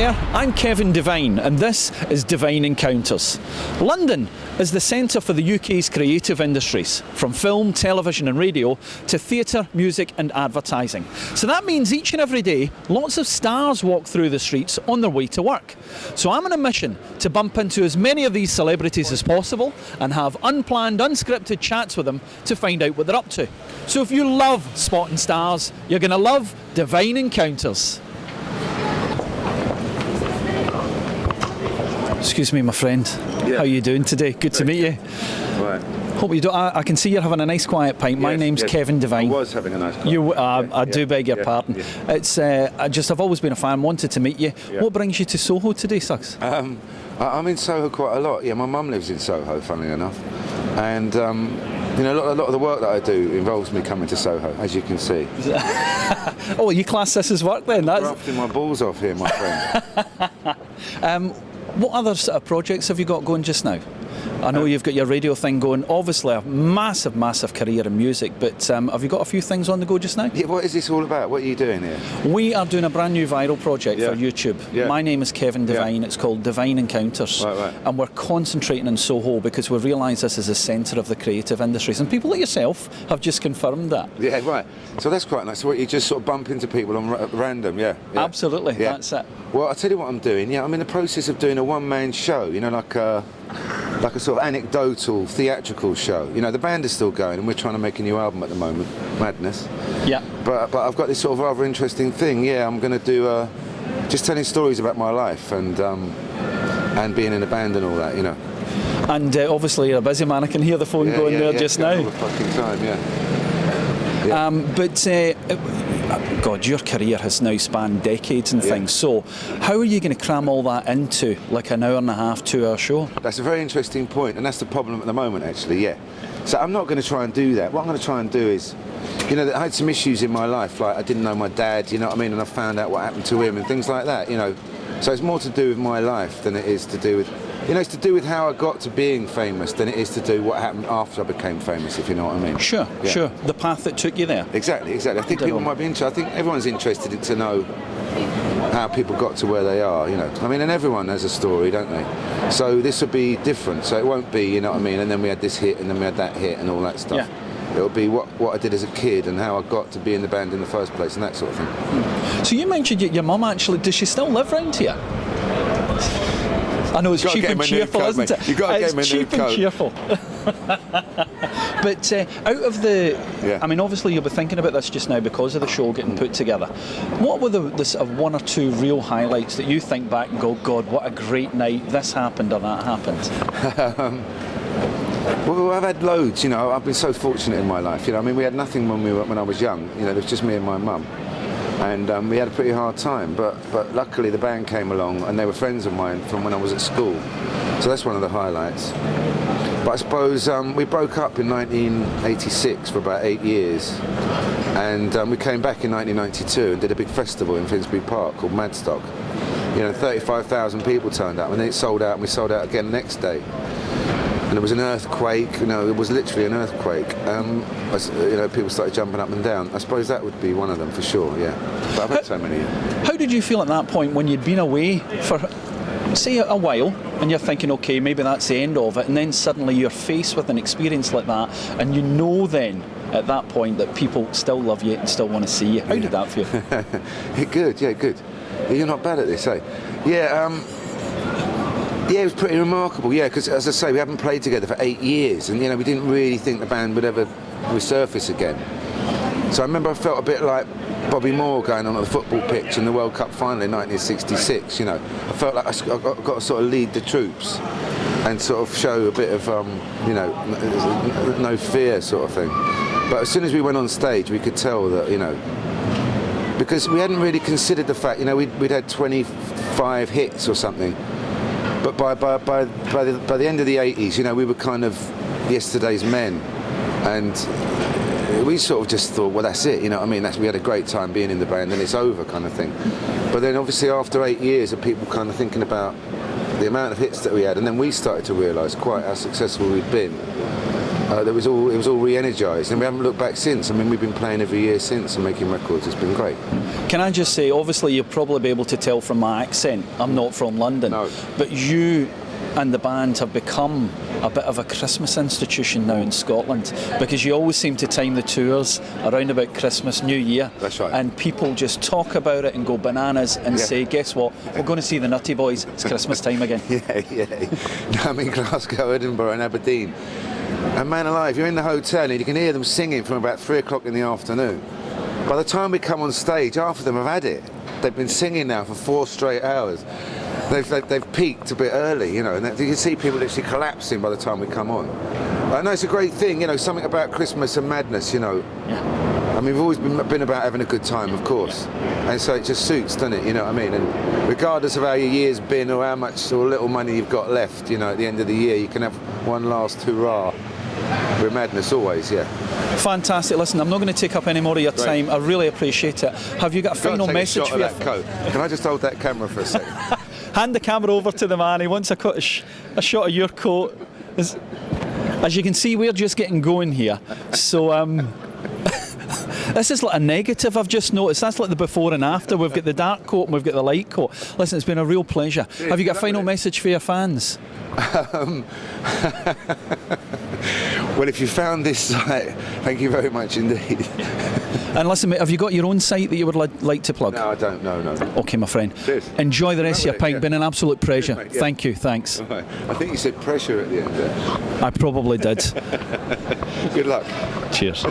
there, I'm Kevin Devine and this is Devine Encounters. London is the centre for the UK's creative industries, from film, television and radio to theatre, music and advertising. So that means each and every day lots of stars walk through the streets on their way to work. So I'm on a mission to bump into as many of these celebrities as possible and have unplanned, unscripted chats with them to find out what they're up to. So if you love spotting stars, you're going to love Devine Encounters. Excuse me, my friend. Yeah. How are you doing today? Good to meet you. Right. Hope you do. I can see you're having a nice quiet pint. My name's Kevin Devine. I was having a nice quiet pint. I do beg your pardon. Yeah. It's I've always been a fan. Wanted to meet you. Yeah. What brings you to Soho today, Suggs? I'm in Soho quite a lot. Yeah, my mum lives in Soho, funnily enough, and a lot of the work that I do involves me coming to Soho, as you can see. Oh, you class this as work then? That's grafting my balls off here, my friend. What other sort of projects have you got going just now? I know you've got your radio thing going, obviously a massive, massive career in music, but have you got a few things on the go just now? Yeah, what is this all about? What are you doing here? We are doing a brand new viral project for YouTube. Yeah. My name is Kevin Devine, it's called Devine Encounters, right. And we're concentrating in Soho because we realise this is the centre of the creative industries, and people like yourself have just confirmed that. Yeah, right. So that's quite nice. So what, you just sort of bump into people on random, yeah? Absolutely, that's it. Well, I'll tell you what I'm doing. Yeah, I'm in the process of doing a one-man show, like a sort of anecdotal, theatrical show. The band is still going and we're trying to make a new album at the moment, Madness. Yeah. But I've got this sort of rather interesting thing. Yeah, I'm going to do just telling stories about my life and being in a band and all that, And obviously you're a busy man. I can hear the phone going there just now. All the fucking time, yeah. God, your career has now spanned decades and things, so how are you going to cram all that into like an hour and a half, 2 hour show? That's a very interesting point, and that's the problem at the moment actually, yeah. So I'm not going to try and do that. What I'm going to try and do is, I had some issues in my life, like I didn't know my dad, and I found out what happened to him and things like that, So it's more to do with my life than it is to do with, it's to do with how I got to being famous than it is to do what happened after I became famous, if you know what I mean. Sure. The path that took you there. Exactly. I think people might be interested. I think everyone's interested to know how people got to where they are, and everyone has a story, don't they? So this will be different. So it won't be, and then we had this hit and then we had that hit and all that stuff. Yeah. It'll be what I did as a kid and how I got to be in the band in the first place and that sort of thing. So you mentioned your mum actually, does she still live round here? I know it's cheap and cheerful, isn't it? You've got to get him a new coat. It's cheap and cheerful. But out of the... obviously you'll be thinking about this just now because of the show getting put together. What were the sort of one or two real highlights that you think back and go, God, what a great night, this happened or that happened? Well, I've had loads, I've been so fortunate in my life, we had nothing when I was young, it was just me and my mum. And we had a pretty hard time, but luckily the band came along and they were friends of mine from when I was at school. So that's one of the highlights. But I suppose we broke up in 1986 for about 8 years. And we came back in 1992 and did a big festival in Finsbury Park called Madstock. 35,000 people turned up and then it sold out and we sold out again the next day. And there was an earthquake, it was literally an earthquake. People started jumping up and down. I suppose that would be one of them for sure, yeah. But I've had so many. How did you feel at that point when you'd been away for, say, a while, and you're thinking, okay, maybe that's the end of it, and then suddenly you're faced with an experience like that, and then at that point that people still love you and still want to see you. How did that feel? Good. You're not bad at this, eh? Yeah, it was pretty remarkable, because as I say, we haven't played together for 8 years and, we didn't really think the band would ever resurface again. So I remember I felt a bit like Bobby Moore going on at the football pitch in the World Cup final in 1966, I felt like I got to sort of lead the troops and sort of show a bit of, no fear sort of thing. But as soon as we went on stage, we could tell that, because we hadn't really considered the fact, we'd had 25 hits or something. But by the end of the 80s, we were kind of yesterday's men, and we sort of just thought, well, that's it, we had a great time being in the band, and it's over, kind of thing. But then, obviously, after 8 years of people kind of thinking about the amount of hits that we had, and then we started to realise quite how successful we'd been. it was all re-energised, and we haven't looked back since. I mean, we've been playing every year since and making records. It's been great. Can I just say, obviously you'll probably be able to tell from my accent, I'm not from London, No. but you and the band have become a bit of a Christmas institution now in Scotland, because you always seem to time the tours around about Christmas, New Year. That's right. And people just talk about it and go bananas and say, guess what, we're going to see the Nutty Boys, it's Christmas time again. Yeah. No, I'm in Glasgow, Edinburgh and Aberdeen. And man alive, you're in the hotel and you can hear them singing from about 3 o'clock in the afternoon. By the time we come on stage, half of them have had it. They've been singing now for 4 straight hours. They've peaked a bit early, you know, and you can see people literally collapsing by the time we come on. I know it's a great thing, you know, something about Christmas and madness, you know. Yeah. I mean, we've always been about having a good time, of course. And so it just suits, doesn't it, you know what I mean? And regardless of how your year's been or how much or little money you've got left, you know, at the end of the year, you can have one last hurrah. With madness always, yeah. Fantastic. Listen, I'm not going to take up any more of your time. I really appreciate it. Have you got a final message for your coat? Can I just hold that camera for a second? Hand the camera over to the man. He wants a shot of your coat. As you can see, we're just getting going here. So this is like a negative I've just noticed. That's like the before and after. We've got the dark coat and we've got the light coat. Listen, it's been a real pleasure. Have you got a final message for your fans? Well, if you found this site, thank you very much indeed. And listen, mate, have you got your own site that you would like to plug? No, I don't. No. Okay, my friend. Cheers. Enjoy the rest of your pint. Yeah. Been an absolute pleasure. Cheers, mate, yeah. Thank you. Thanks. Right. I think you said pressure at the end there. I probably did. Good luck. Cheers.